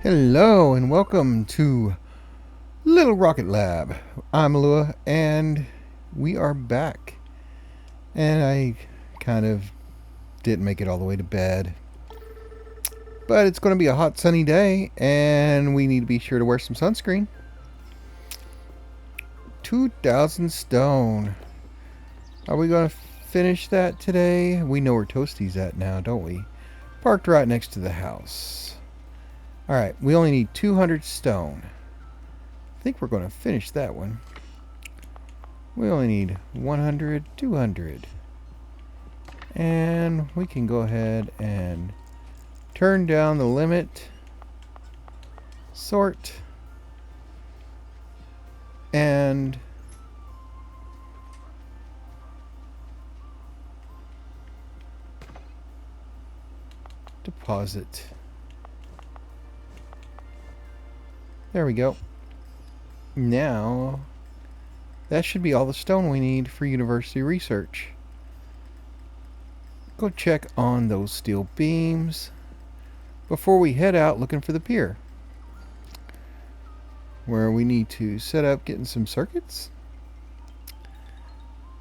Hello and welcome to Little Rocket Lab. I'm Alua and we are back. And I kind of didn't make it all the way to bed. But it's going to be a hot sunny day and we need to be sure to wear some sunscreen. 2,000 stone. Are we going to finish that today? We know where Toasty's at now, don't we? Parked right next to the house. Alright, we only need 200 stone. I think we're going to finish that one. We only need 100, 200. And we can go ahead and turn down the limit, sort, and deposit. There we go. Now, that should be all the stone we need for university research. Go check on those steel beams before we head out looking for the pier, where we need to set up getting some circuits.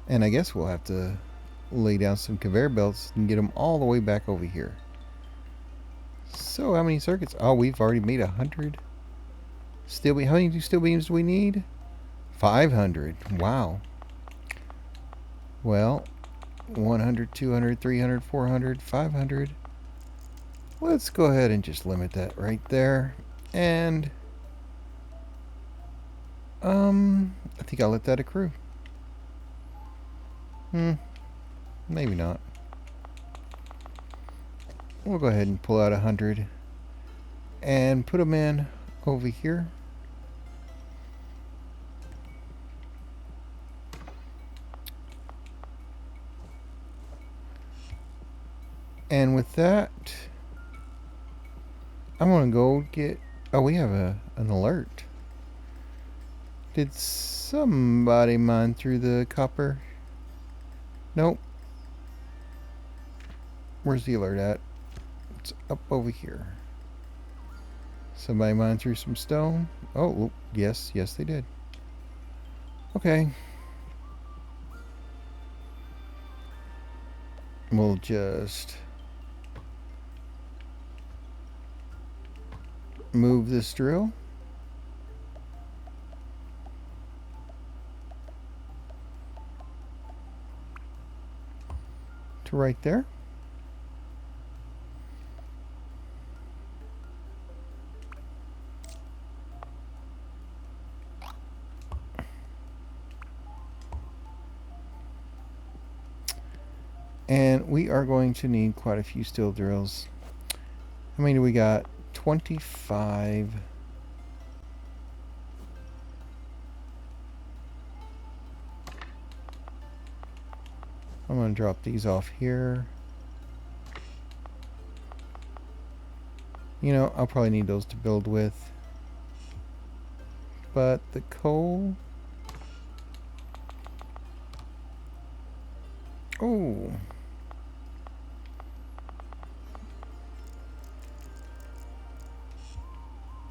And I guess we'll have to lay down some conveyor belts and get them all the way back over here. So how many circuits? Oh, we've already made 100. How many steel beams do we need? 500. Wow. Well, 100, 200, 300, 400, 500. Let's go ahead and just limit that right there. And I think I'll let that accrue. Maybe not. We'll go ahead and pull out 100 and put them in over here. And with that, I'm going to go get... Oh, we have an alert. Did somebody mine through the copper? Nope. Where's the alert at? It's up over here. Somebody mined through some stone? Oh, yes, they did. Okay. We'll just move this drill. To right there. And we are going to need quite a few steel drills. How many do we got? 25. I'm going to drop these off here. You know, I'll probably need those to build with. But the coal... Oh.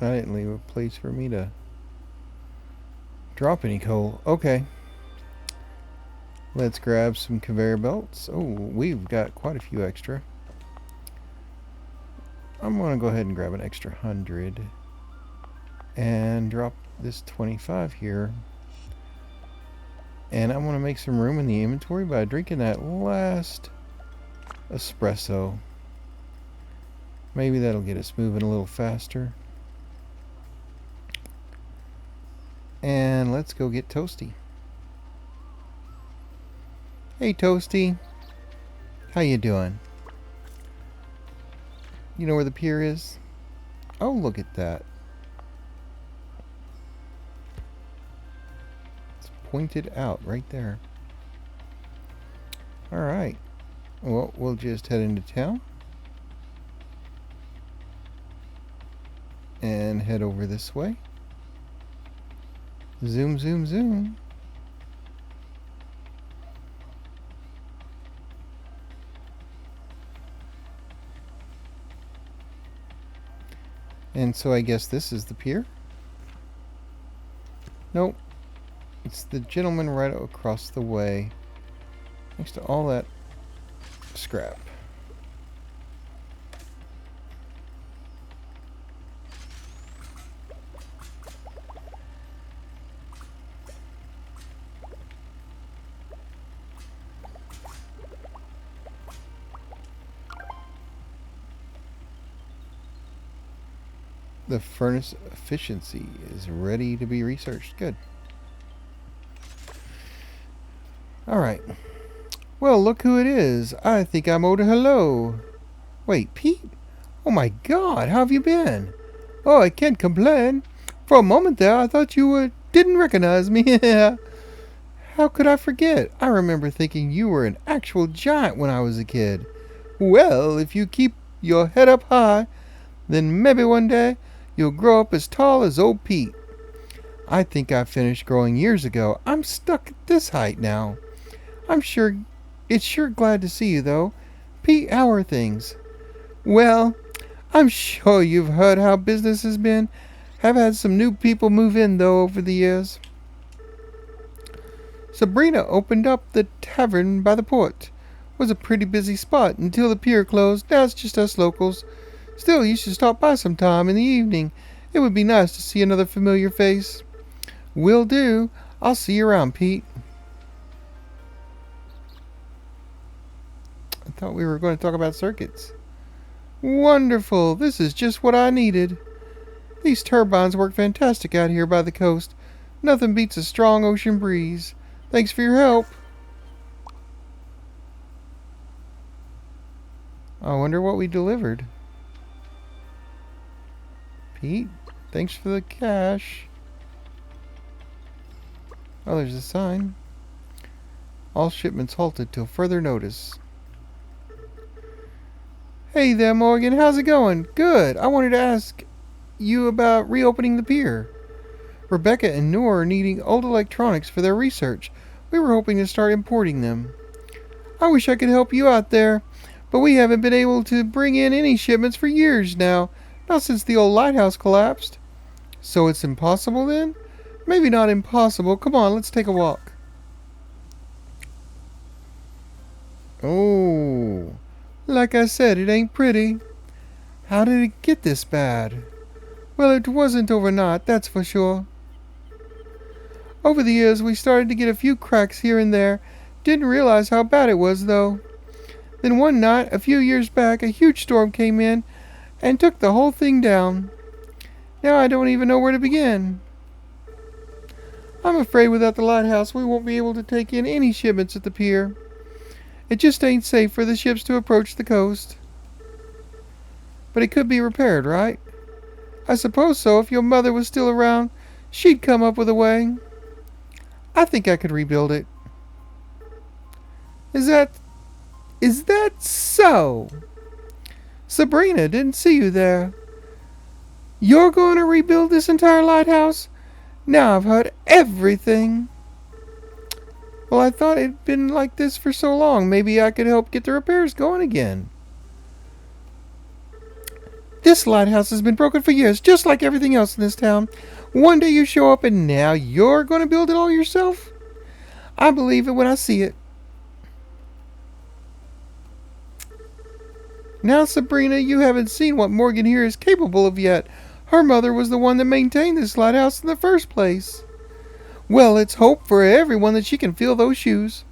I didn't leave a place for me to drop any coal. Okay. Let's grab some conveyor belts. Oh, we've got quite a few extra. I'm going to go ahead and grab an extra 100 and drop this 25 here. And I want to make some room in the inventory by drinking that last espresso. Maybe that'll get us moving a little faster. And let's go get Toasty. Hey Toasty, how you doing? You know where the pier is? Oh, look at that. It's pointed out right there. Alright. Well, we'll just head into town. And head over this way. Zoom, zoom, zoom. And so I guess this is the pier? Nope. It's the gentleman right across the way. Next to all that scrap. The furnace efficiency is ready to be researched. Good. Alright. Well, look who it is. I think I'm owed a hello. Wait, Pete? Oh my god, how have you been? Oh, I can't complain. For a moment there, I thought you didn't recognize me. How could I forget? I remember thinking you were an actual giant when I was a kid. Well, if you keep your head up high, then maybe one day you'll grow up as tall as old Pete. I think I finished growing years ago. I'm stuck at this height now. It's sure glad to see you, though. Pete, how are things? Well, I'm sure you've heard how business has been. Have had some new people move in, though, over the years. Sabrina opened up the tavern by the port. Was a pretty busy spot until the pier closed. Now it's just us locals. Still, you should stop by sometime in the evening. It would be nice to see another familiar face. Will do. I'll see you around, Pete. I thought we were going to talk about circuits. Wonderful. This is just what I needed. These turbines work fantastic out here by the coast. Nothing beats a strong ocean breeze. Thanks for your help. I wonder what we delivered. Pete, thanks for the cash. Oh, there's a sign. All shipments halted till further notice. Hey there, Morgan. How's it going? Good. I wanted to ask you about reopening the pier. Rebecca and Noor are needing old electronics for their research. We were hoping to start importing them. I wish I could help you out there, but we haven't been able to bring in any shipments for years now, not since the old lighthouse collapsed. So it's impossible then? Maybe not impossible. Come on, let's take a walk. Oh, like I said, it ain't pretty. How did it get this bad? Well, it wasn't overnight, that's for sure. Over the years, we started to get a few cracks here and there. Didn't realize how bad it was, though. Then one night, a few years back, a huge storm came in and took the whole thing down. Now I don't even know where to begin. I'm afraid without the lighthouse, we won't be able to take in any shipments at the pier. It just ain't safe for the ships to approach the coast. But it could be repaired, right? I suppose so. If your mother was still around, she'd come up with a way. I think I could rebuild it. Is that so? Sabrina, didn't see you there. You're going to rebuild this entire lighthouse? Now I've heard everything. Well, I thought it'd been like this for so long. Maybe I could help get the repairs going again. This lighthouse has been broken for years, just like everything else in this town. One day you show up and now you're going to build it all yourself? I believe it when I see it. Now, Sabrina, you haven't seen what Morgan here is capable of yet. Her mother was the one that maintained this lighthouse in the first place. Well, let's hope for everyone that she can fill those shoes.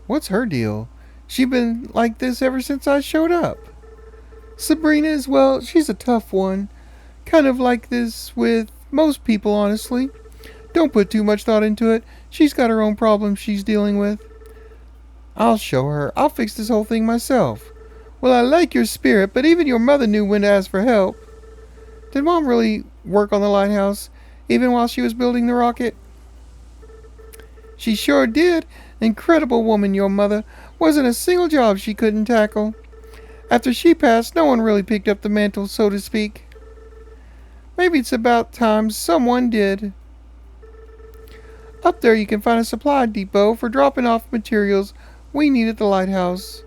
What's her deal? She been like this ever since I showed up. Sabrina is, well, she's a tough one. Kind of like this with most people, honestly. Don't put too much thought into it. She's got her own problems she's dealing with. I'll show her. I'll fix this whole thing myself. Well, I like your spirit, but even your mother knew when to ask for help. Did Mom really work on the lighthouse, even while she was building the rocket? She sure did. Incredible woman, your mother. Wasn't a single job she couldn't tackle. After she passed, no one really picked up the mantle, so to speak. Maybe it's about time someone did. Up there you can find a supply depot for dropping off materials we need at the lighthouse.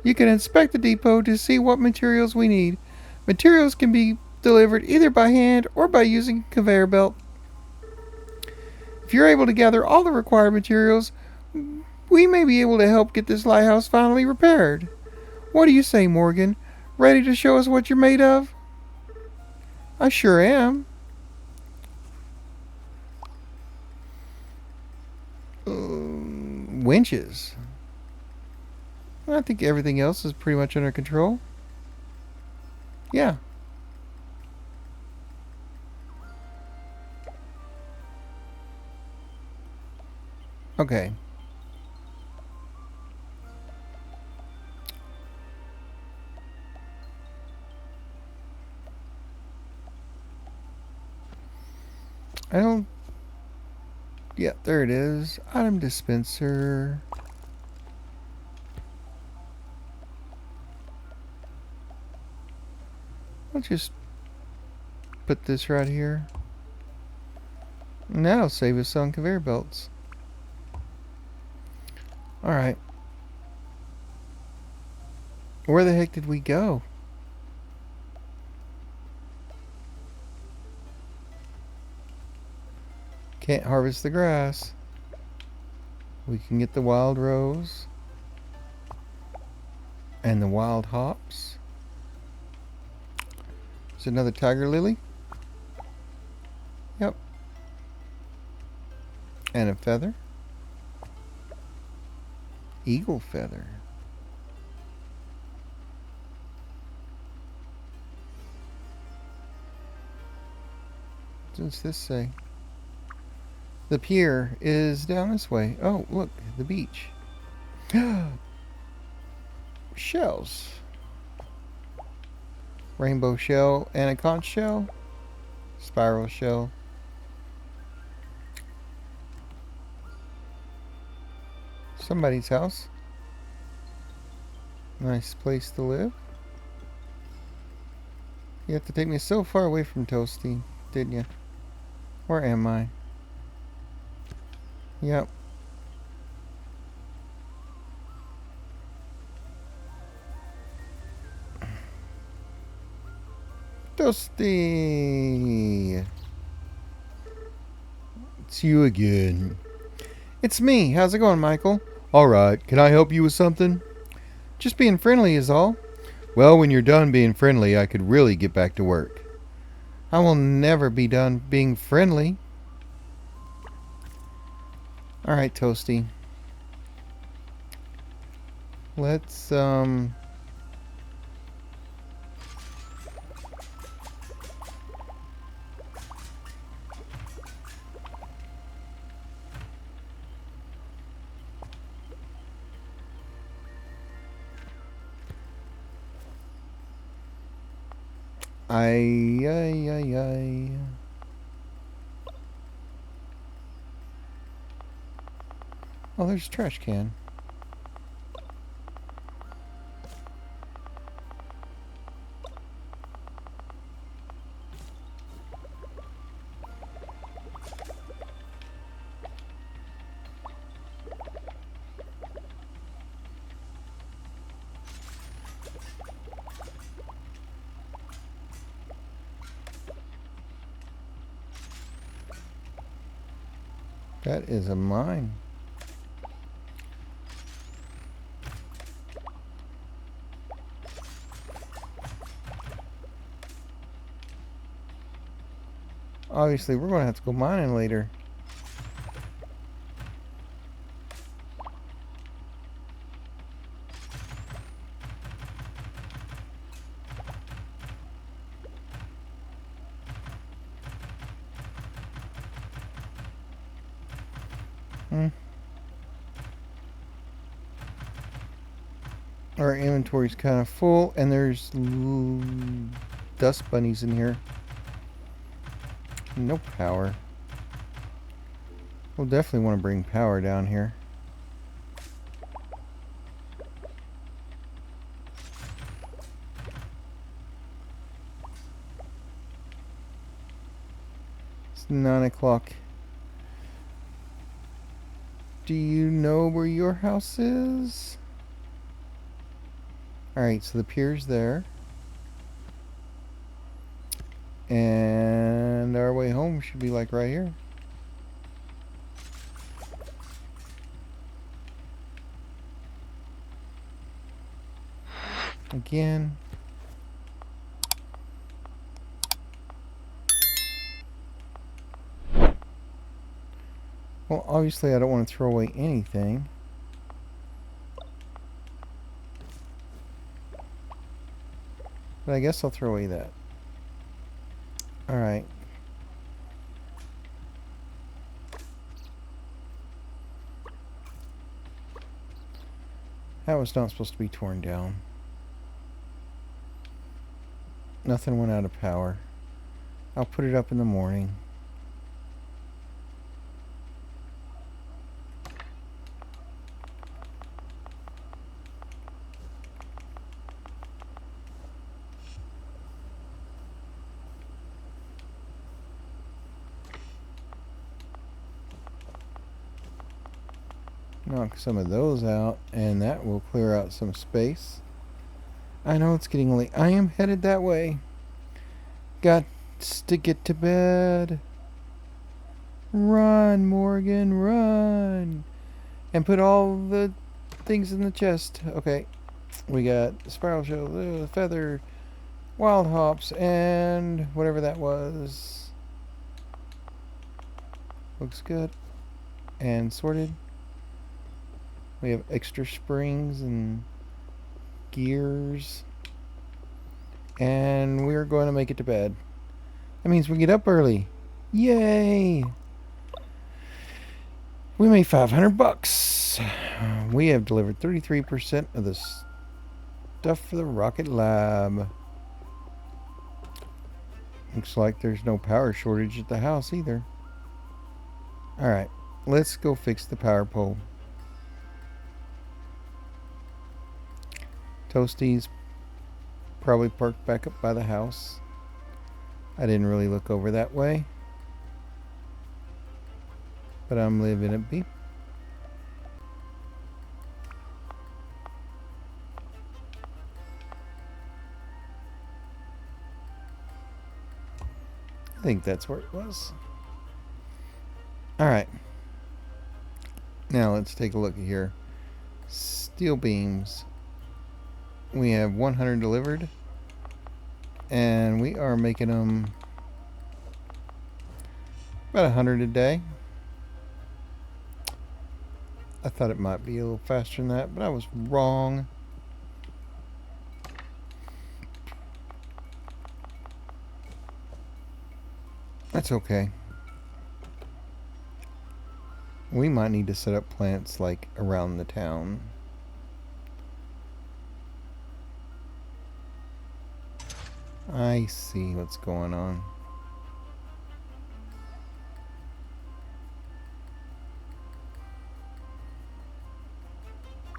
You can inspect the depot to see what materials we need. Materials can be delivered either by hand or by using a conveyor belt. If you're able to gather all the required materials, we may be able to help get this lighthouse finally repaired. What do you say, Morgan? Ready to show us what you're made of? I sure am. Winches. I think everything else is pretty much under control. Yeah. Okay. I don't... Yeah, there it is. Item dispenser. I'll just put this right here. And that'll save us on conveyor belts. Alright. Where the heck did we go? Can't harvest the grass. We can get the wild rose. And the wild hops. Is another tiger lily? Yep. And a feather. Eagle feather. What does this say? The pier is down this way. Oh, look, the beach. Shells. Rainbow shell and a conch shell. Spiral shell. Somebody's house. Nice place to live. You have to take me so far away from Toasty, didn't you? Where am I? Yep. Toasty! It's you again. It's me. How's it going, Michael? Alright, can I help you with something? Just being friendly is all. Well, when you're done being friendly, I could really get back to work. I will never be done being friendly. Alright, Toasty. Let's, Ay. Oh, there's a trash can. That is a mine. Obviously, we're going to have to go mining later. Our inventory's kind of full, and there's dust bunnies in here. No power. We'll definitely want to bring power down here. It's 9 o'clock. Do you know where your house is? Alright, so the pier's there. And our way home should be like right here. Again. Well, obviously I don't want to throw away anything. But I guess I'll throw away that. Alright. That was not supposed to be torn down. Nothing went out of power. I'll put it up in the morning. Knock some of those out, and that will clear out some space. I know it's getting late. I am headed that way. Got to get to bed. Run, Morgan, run. And put all the things in the chest. Okay. We got spiral shell, feather, wild hops, and whatever that was. Looks good. And sorted. We have extra springs and gears. And we're going to make it to bed. That means we get up early. Yay! We made $500. We have delivered 33% of the stuff for the rocket lab. Looks like there's no power shortage at the house either. Alright, let's go fix the power pole. Toastie's probably parked back up by the house. I didn't really look over that way, but I'm leaving it be. I think that's where it was. Alright. Now let's take a look here. Steel beams. We have 100 delivered. And we are making them about 100 a day. I thought it might be a little faster than that, but I was wrong. That's okay. We might need to set up plants like around the town. I see what's going on.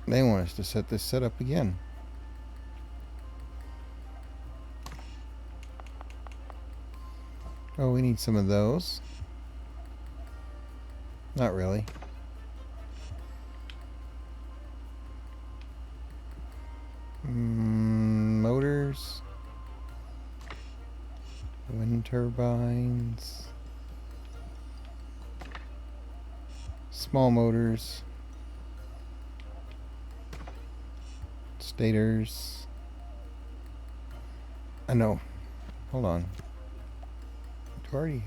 They want us to set this setup again. Oh, we need some of those. Not really. Motors. Wind turbines. Small motors. Stators. I know. Hold on. I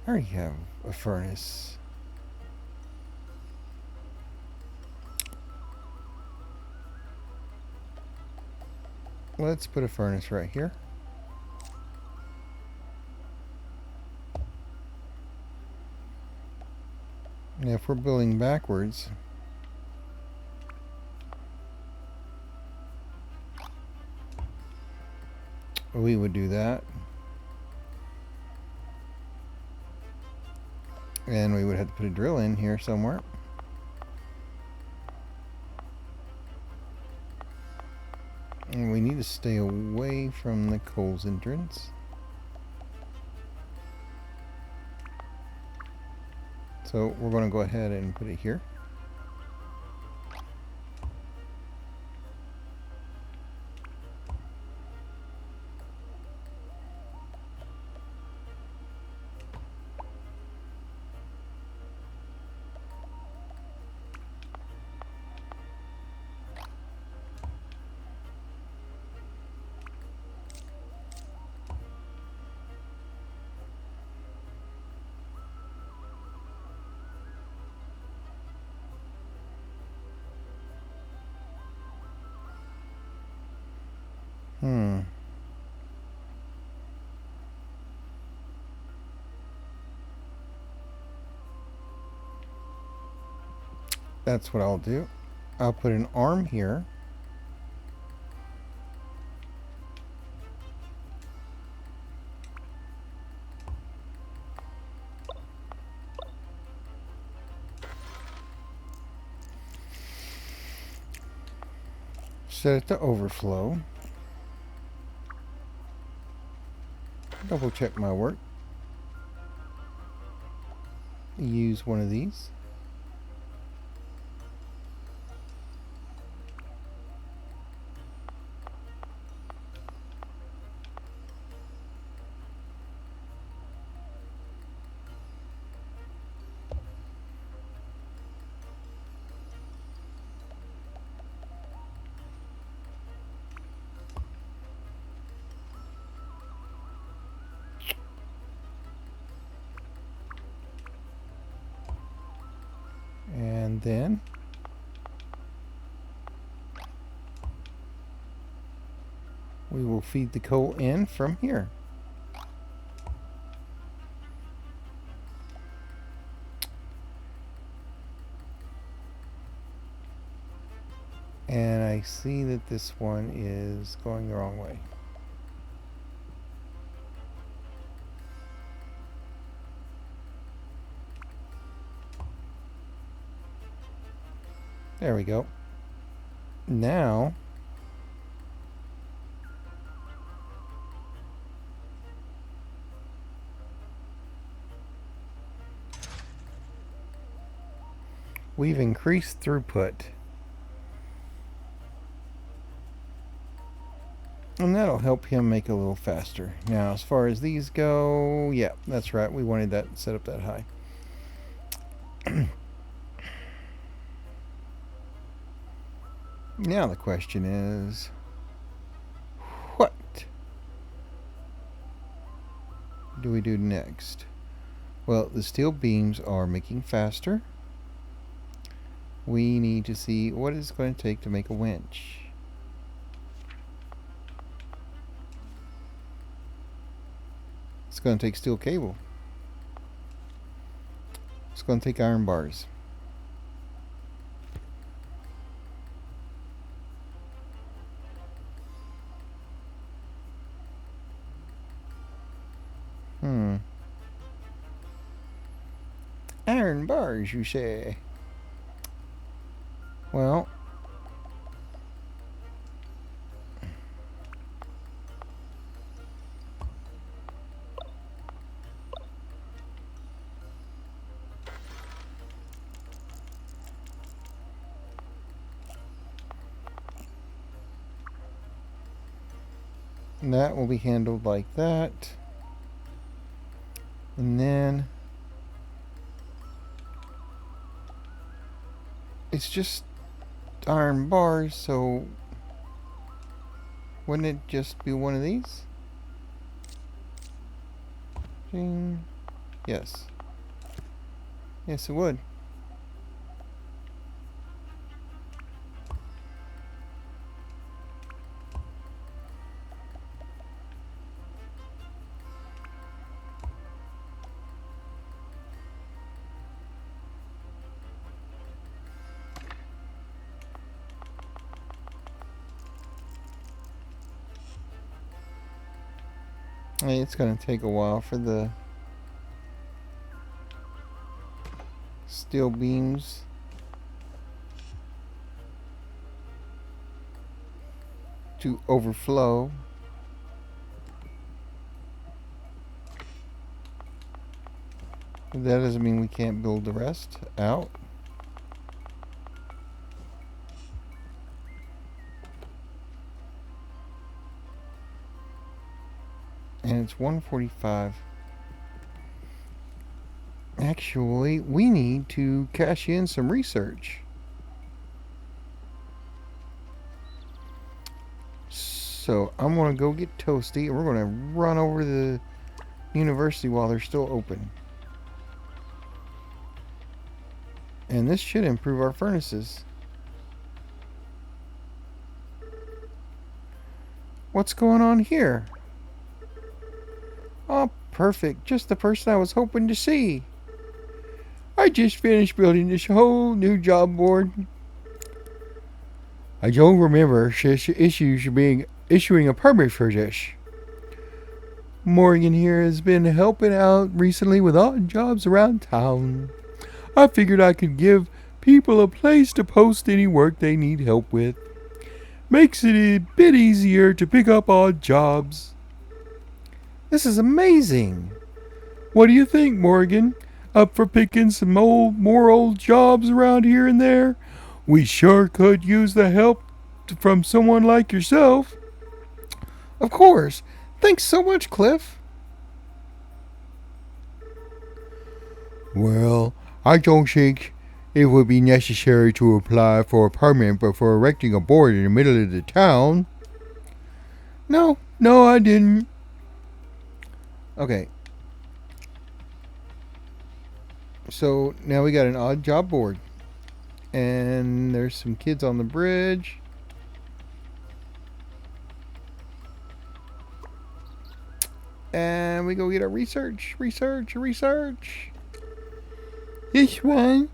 already have a furnace. Let's put a furnace right here. And if we're building backwards, we would do that. And we would have to put a drill in here somewhere. And we need to stay away from the coal's entrance. So we're going to go ahead and put it here. Hmm. That's what I'll do. I'll put an arm here. Set it to overflow. Double check my work. Use one of these. And then we will feed the coal in from here. And I see that this one is going the wrong way. There we go. Now we've increased throughput. And that'll help him make a little faster. Now, as far as these go, yeah, that's right. We wanted that set up that high. Now the question is, what do we do next? Well, the steel beams are making faster. We need to see what it's going to take to make a winch. It's going to take steel cable. It's going to take iron bars. Iron bars, you say? Well, that will be handled like that. And then it's just iron bars, so wouldn't it just be one of these? Ding. Yes. Yes, it would. It's going to take a while for the steel beams to overflow. That doesn't mean we can't build the rest out. And it's 1:45. Actually, we need to cash in some research. So I'm going to go get Toasty, and we're going to run over to the university while they're still open. And this should improve our furnaces. What's going on here? Oh, perfect. Just the person I was hoping to see. I just finished building this whole new job board. I don't remember issuing a permit for this. Morgan here has been helping out recently with odd jobs around town. I figured I could give people a place to post any work they need help with. Makes it a bit easier to pick up odd jobs. This is amazing. What do you think, Morgan? Up for picking some more old jobs around here and there? We sure could use the help from someone like yourself. Of course. Thanks so much, Cliff. Well, I don't think it would be necessary to apply for a permit for erecting a board in the middle of the town. No, I didn't. Okay. So now we got an odd job board. And there's some kids on the bridge. And we go get our research. This one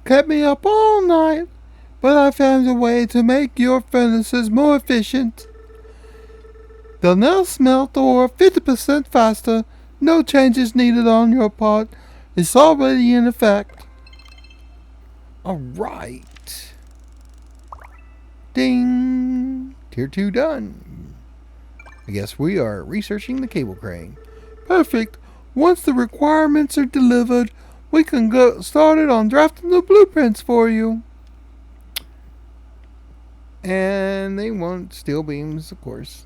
kept me up all night, but I found a way to make your furnaces more efficient. They'll now smelt ore 50% faster. No changes needed on your part. It's already in effect. Alright. Ding. Tier 2 done. I guess we are researching the cable crane. Perfect. Once the requirements are delivered, we can get started on drafting the blueprints for you. And they want steel beams, of course.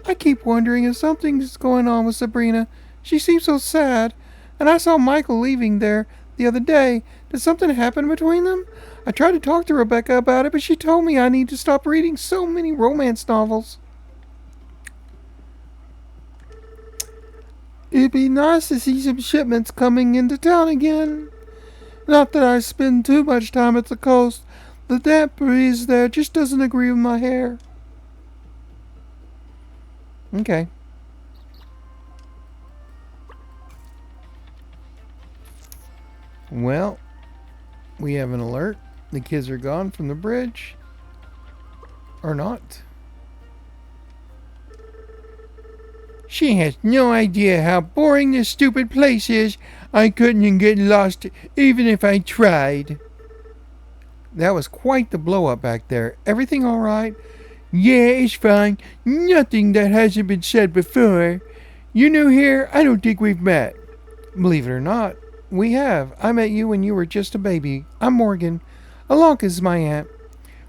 I keep wondering if something's going on with Sabrina. She seems so sad. And I saw Michael leaving there the other day. Did something happen between them? I tried to talk to Rebecca about it, but she told me I need to stop reading so many romance novels. It'd be nice to see some shipments coming into town again. Not that I spend too much time at the coast. The damp breeze there just doesn't agree with my hair. Okay. Well, we have an alert. The kids are gone from the bridge. Or not. She has no idea how boring this stupid place is. I couldn't get lost even if I tried. That was quite the blow up back there. Everything all right? Yeah, it's fine. Nothing that hasn't been said before. You new here? I don't think we've met. Believe it or not, we have. I met you when you were just a baby. I'm Morgan. Alonka's my aunt.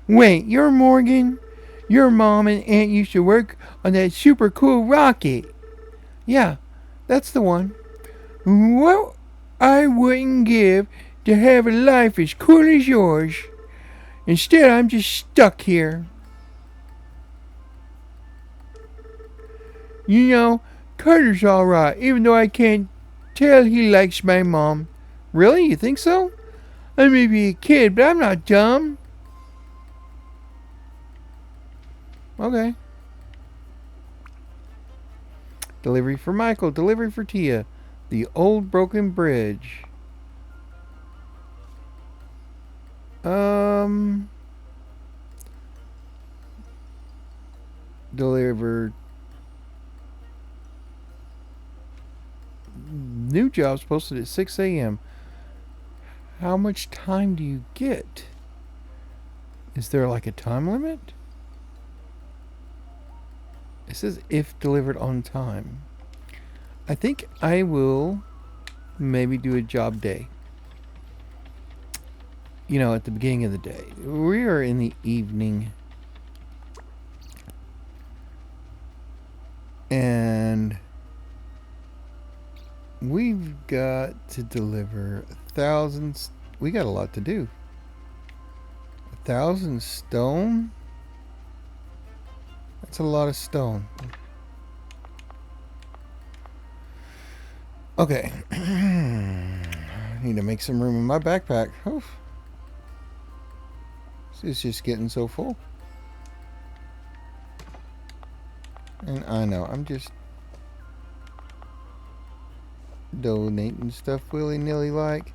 Wait, you're Morgan? Your mom and aunt used to work on that super cool rocket. Yeah, that's the one. What I wouldn't give to have a life as cool as yours. Instead, I'm just stuck here. You know, Carter's alright, even though I can't tell he likes my mom. Really? You think so? I may be a kid, but I'm not dumb. Okay. Delivery for Michael. Delivery for Tia. The old broken bridge. Delivered. New jobs posted at 6 a.m. How much time do you get? Is there like a time limit? It says if delivered on time. I think I will maybe do a job day. You know, at the beginning of the day. We are in the evening. And we've got to deliver thousands. We got a lot to do. 1,000 stone? That's a lot of stone. Okay. I need to make some room in my backpack. Oof. It's just getting so full. And I know, I'm just donating stuff willy-nilly like.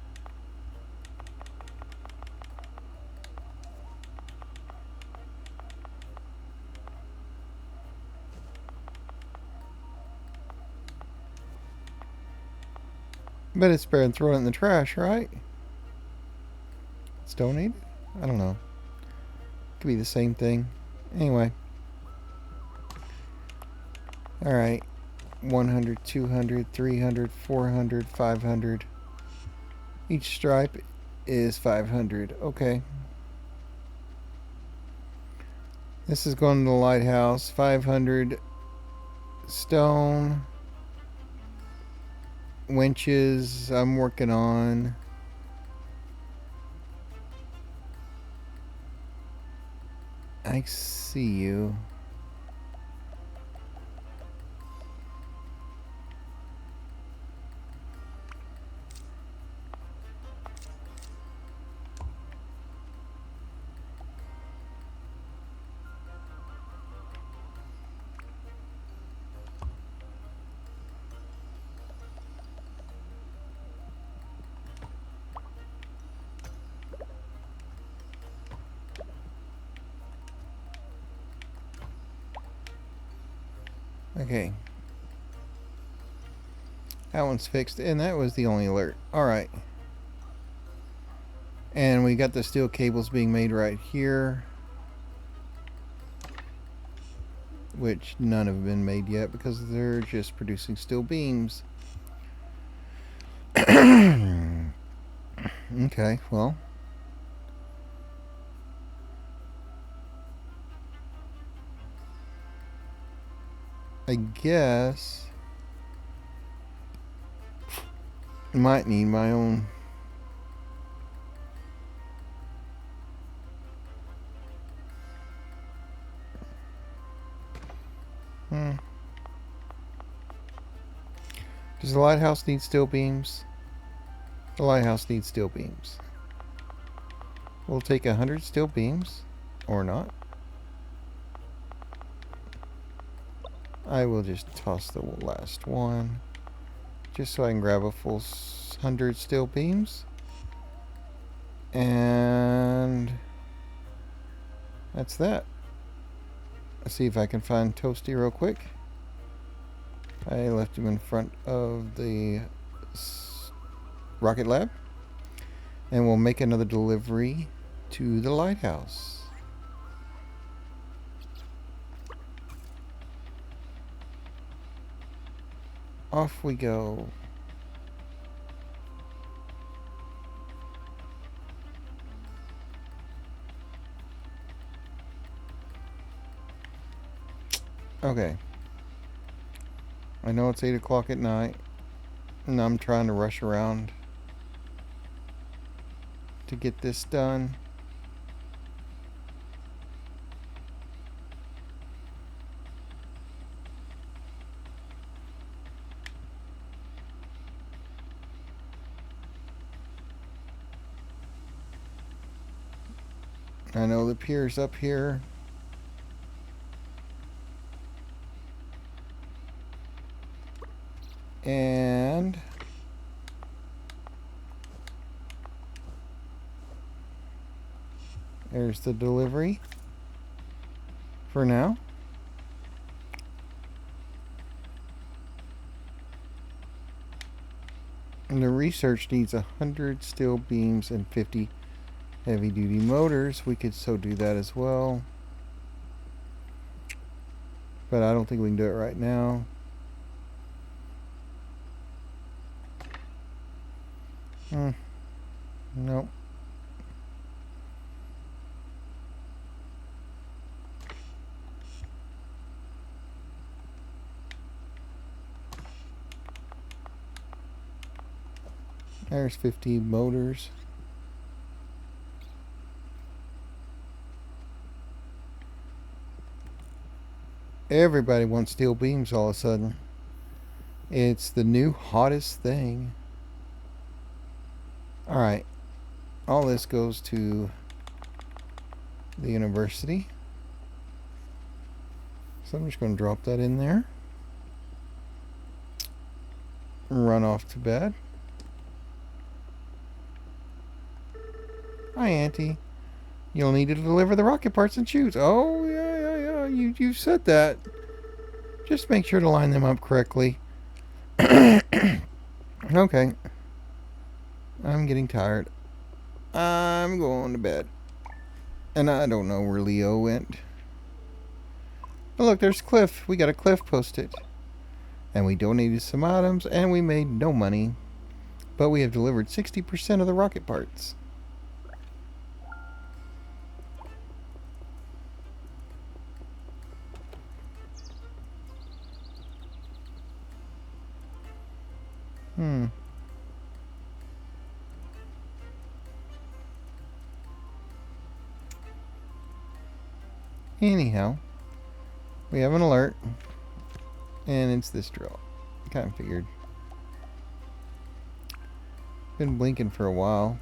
But it's better than throwing it in the trash, right? It's donated? I don't know. Could be the same thing. Anyway. Alright. 100, 200, 300, 400, 500. Each stripe is 500. Okay. This is going to the lighthouse. 500 stone. Winches I'm working on. I see you. Okay. That one's fixed, and that was the only alert. Alright. And we got the steel cables being made right here, which none have been made yet because they're just producing steel beams. Okay, well. I guess might need my own. Does the lighthouse need steel beams? The lighthouse needs steel beams. We'll take 100 steel beams, or not. I will just toss the last one, just so I can grab a full 100 steel beams. And that's that. Let's see if I can find Toasty real quick. I left him in front of the rocket lab. And we'll make another delivery to the lighthouse. Off we go. Okay. I know it's 8 o'clock at night, and I'm trying to rush around to get this done. I know the pier's up here. And there's the delivery for now. And the research needs 100 steel beams and 50 heavy duty motors. We could so do that as well, but I don't think we can do it right now. Nope. There's 50 motors. Everybody wants steel beams all of a sudden. It's the new hottest thing. Alright. All this goes to the university. So I'm just going to drop that in there. Run off to bed. Hi, Auntie. You'll need to deliver the rocket parts and shoes. Oh, yeah. You said that. Just make sure to line them up correctly. Okay. I'm getting tired. I'm going to bed. And I don't know where Leo went. Oh, look, there's Cliff. We got a Cliff post-it. And we donated some items, and we made no money. But we have delivered 60% of the rocket parts. Anyhow, we have an alert. And it's this drill. Kind of figured. Been blinking for a while.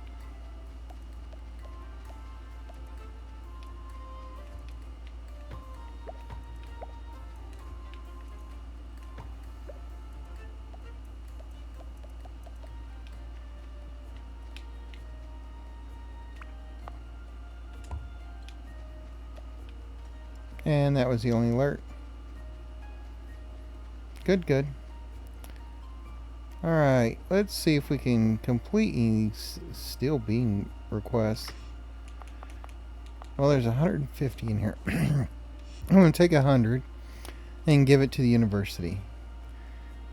And that was the only alert. Good. Alright, let's see if we can complete these steel beam requests. Well, there's 150 in here. I'm going to take 100 and give it to the university.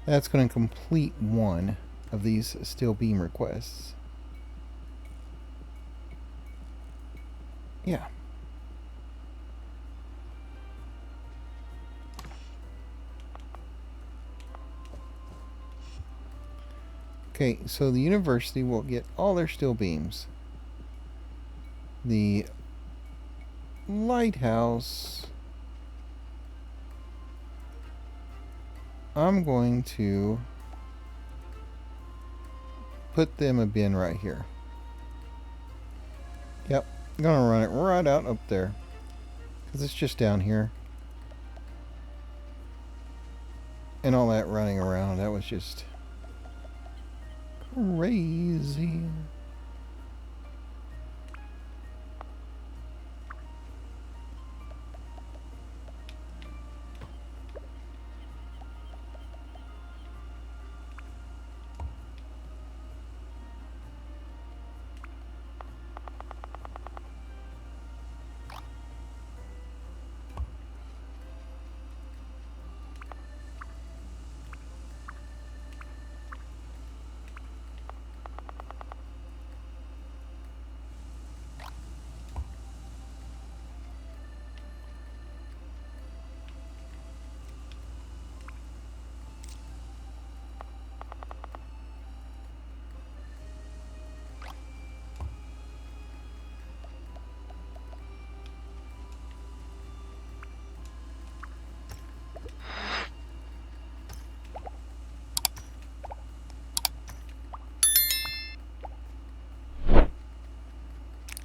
That's going to complete one of these steel beam requests. Yeah. Okay, so the university will get all their steel beams. The lighthouse, I'm going to put them a bin right here. Yep, I'm gonna run it right out up there because it's just down here. And all that running around, that was just crazy.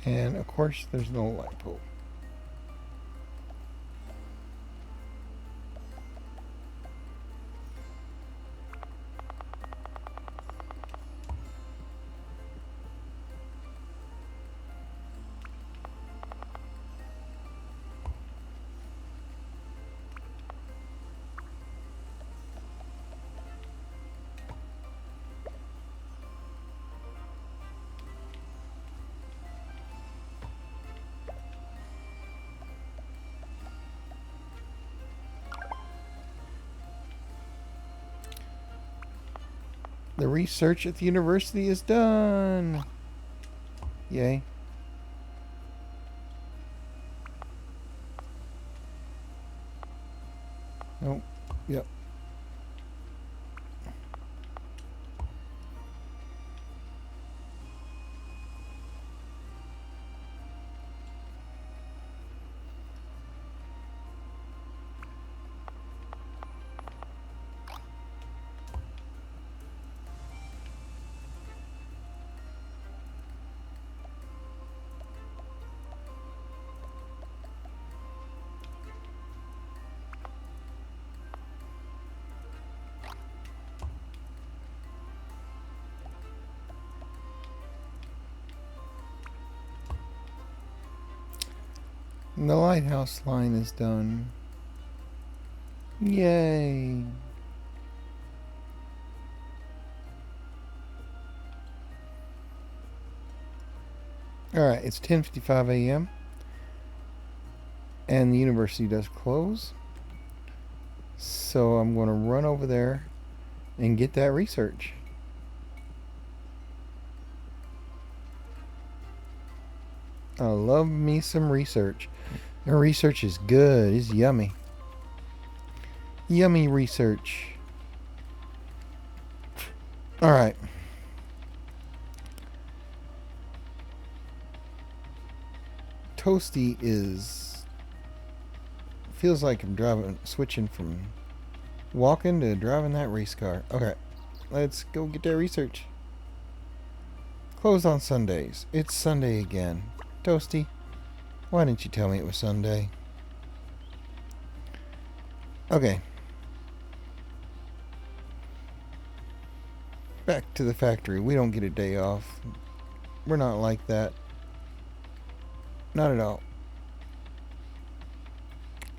And of course, there's no light pole. The research at the university is done. Yay. Nope. Yep. The lighthouse line is done. Yay! Alright, it's 10:55 a.m. and the university does close. So I'm going to run over there and get that research. I love me some research. And research is good. It's yummy. Yummy research. Alright. Toasty is... feels like I'm switching from walking to driving that race car. Okay. Let's go get that research. Closed on Sundays. It's Sunday again. Toasty, why didn't you tell me it was Sunday? Okay. Back to the factory. We don't get a day off. We're not like that. Not at all.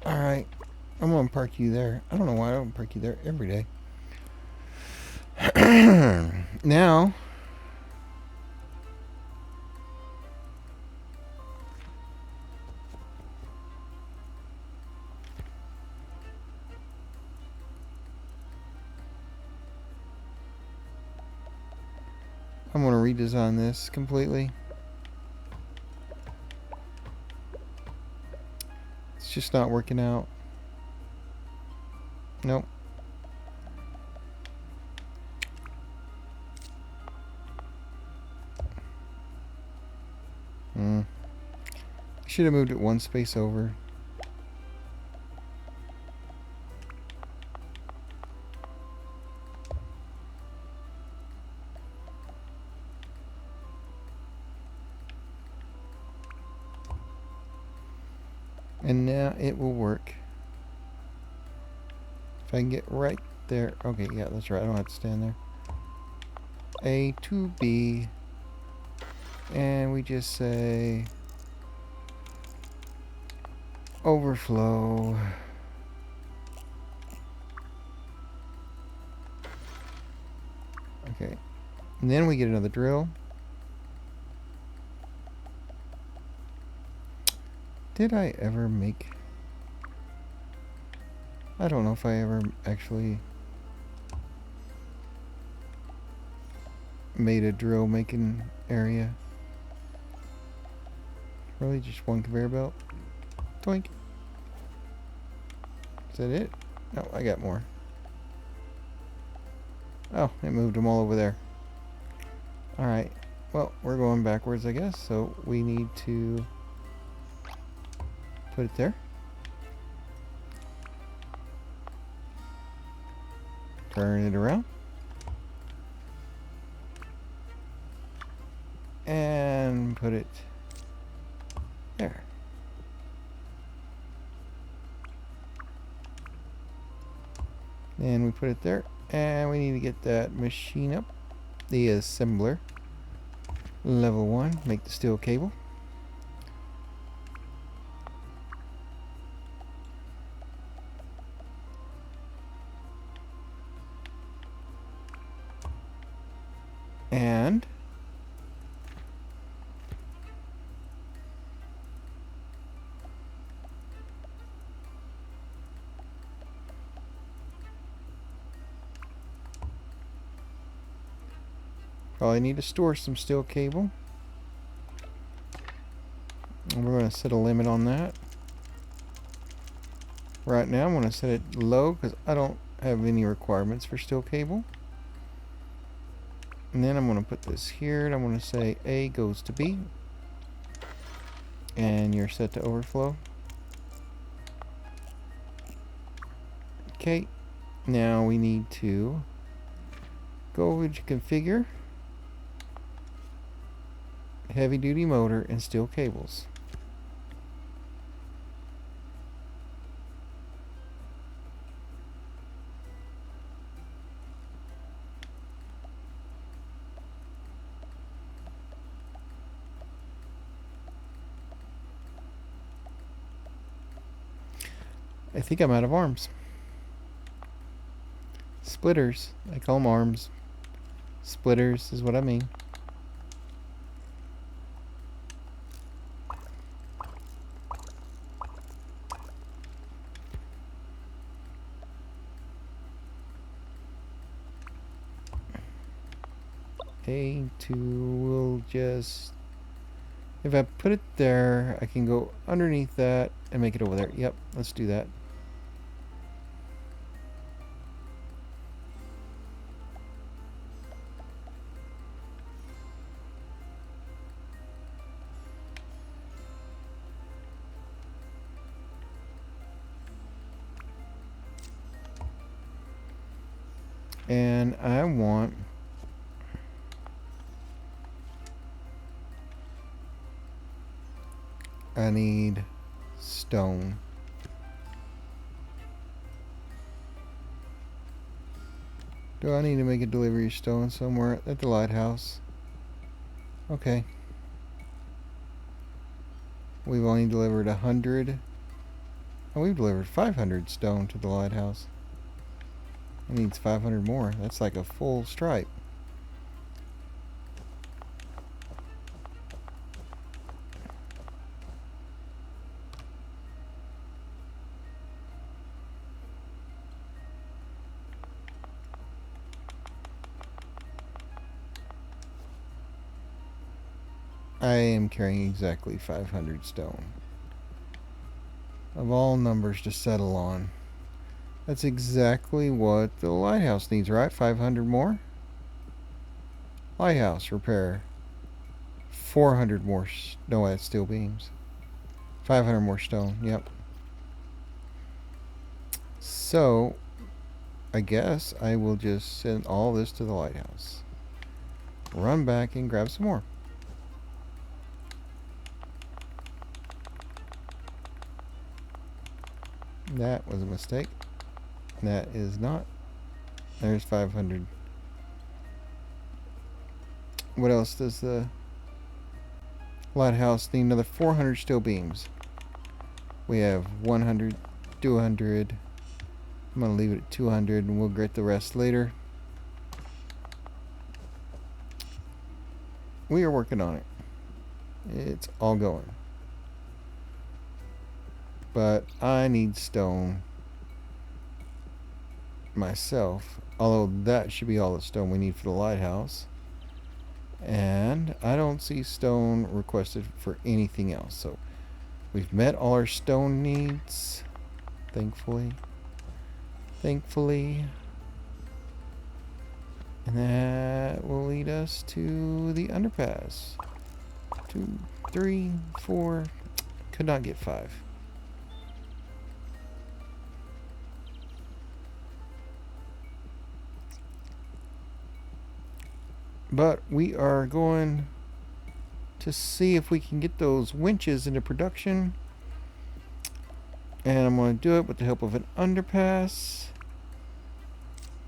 Alright. I'm going to park you there. I don't know why I don't park you there every day. Now... I'm going to redesign this completely. It's just not working out. Nope. Should have moved it one space over. And now it will work. If I can get right there. Okay, yeah, that's right. I don't have to stand there. A to B. And we just say overflow. Okay. And then we get another drill. Did I ever make... I don't know if I ever actually made a drill making area. Really? Just one conveyor belt? Twink. Is that it? No, I got more. Oh, it moved them all over there. Alright. Well, we're going backwards, I guess. So we need to put it there. Turn it around. And put it there. And we put it there. And we need to get that machine up. The assembler. Level 1. Make the steel cable. And probably need to store some steel cable. And we're going to set a limit on that. Right now I'm going to set it low because I don't have any requirements for steel cable. And then I'm going to put this here and I'm going to say A goes to B. And you're set to overflow. Okay. Now we need to go over to configure heavy duty motor and steel cables. I think I'm out of arms. Splitters. I call them arms. Splitters is what I mean. A2 will just... If I put it there, I can go underneath that and make it over there. Yep, let's do that. And I want... I need stone. Do I need to make a delivery of stone somewhere? At the lighthouse. Okay. We've only delivered 100. Oh, we've delivered 500 stone to the lighthouse. It needs 500 more. That's like a full stripe. I am carrying exactly 500 stone. Of all numbers to settle on. That's exactly what the lighthouse needs, right? 500 more? Lighthouse repair. 400 more. No, that's steel beams. 500 more stone. Yep. So, I guess I will just send all this to the lighthouse. Run back and grab some more. That was a mistake. That is not. There's 500. What else does the lighthouse need? Another 400 steel beams. We have 100, 200. I'm going to leave it at 200 and we'll get the rest later. We are working on it. It's all going. But I need stone myself. Although that should be all the stone we need for the lighthouse. And I don't see stone requested for anything else. So we've met all our stone needs. Thankfully. And that will lead us to the underpass. 2, 3, 4. Could not get 5. But we are going to see if we can get those winches into production. And I'm going to do it with the help of an underpass.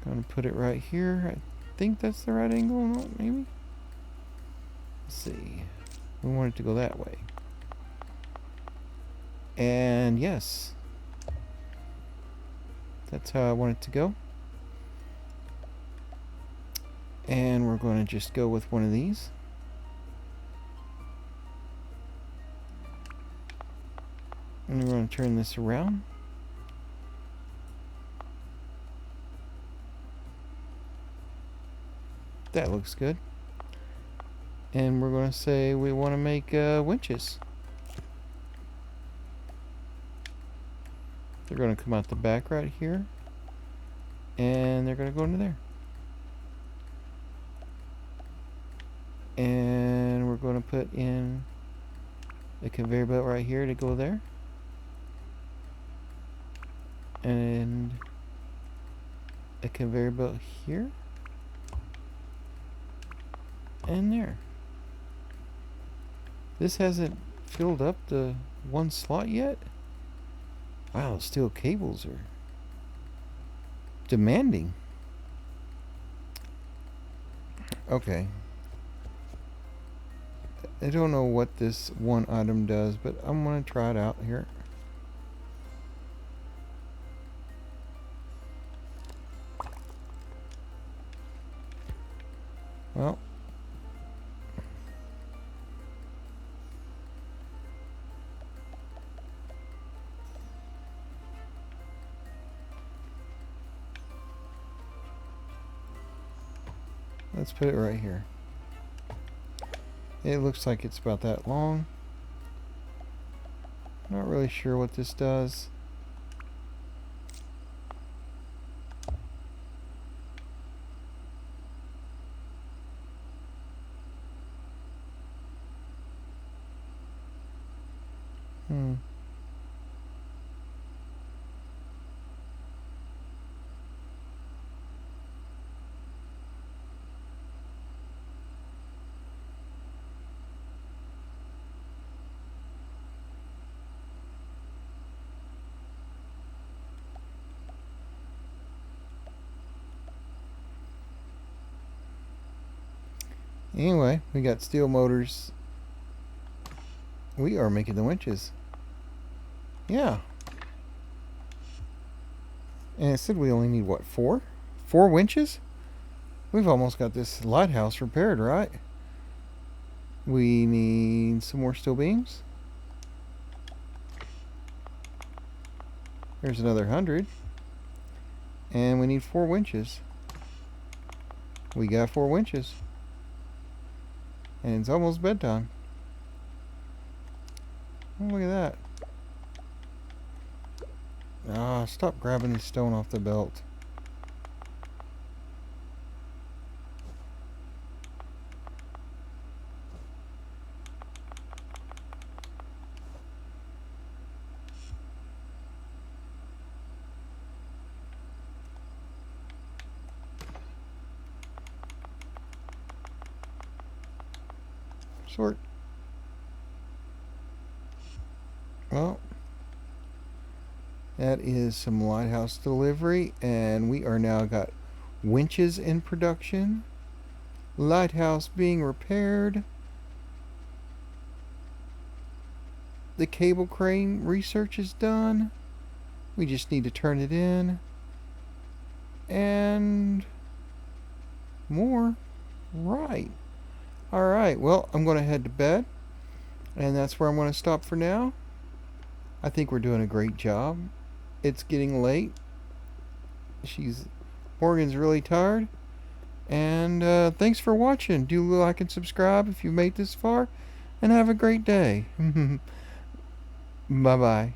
Going to put it right here. I think that's the right angle, no, maybe? Let's see. We want it to go that way. And yes. That's how I want it to go. And we're going to just go with one of these. And we're going to turn this around. That looks good. And we're going to say we want to make winches. They're going to come out the back right here. And they're going to go into there. And we're going to put in a conveyor belt right here to go there. And a conveyor belt here. And there. This hasn't filled up the one slot yet. Wow, steel cables are demanding. Okay. I don't know what this one item does, but I'm going to try it out here. Well, let's put it right here. It looks like it's about that long. Not really sure what this does. Anyway, we got steel motors. We are making the winches. Yeah. And it said we only need, what, 4? 4 winches? We've almost got this lighthouse repaired, right? We need some more steel beams. There's another 100. And we need 4 winches. We got 4 winches. And it's almost bedtime. Oh, look at that. Ah, stop grabbing the stone off the belt. Sort. Well, that is some lighthouse delivery, and we are now got winches in production, lighthouse being repaired, the cable crane research is done, we just need to turn it in, and more. Right. Alright, well, I'm going to head to bed, and that's where I'm going to stop for now. I think we're doing a great job. It's getting late. Morgan's really tired. And thanks for watching. Do like and subscribe if you've made this far. And have a great day. Bye-bye.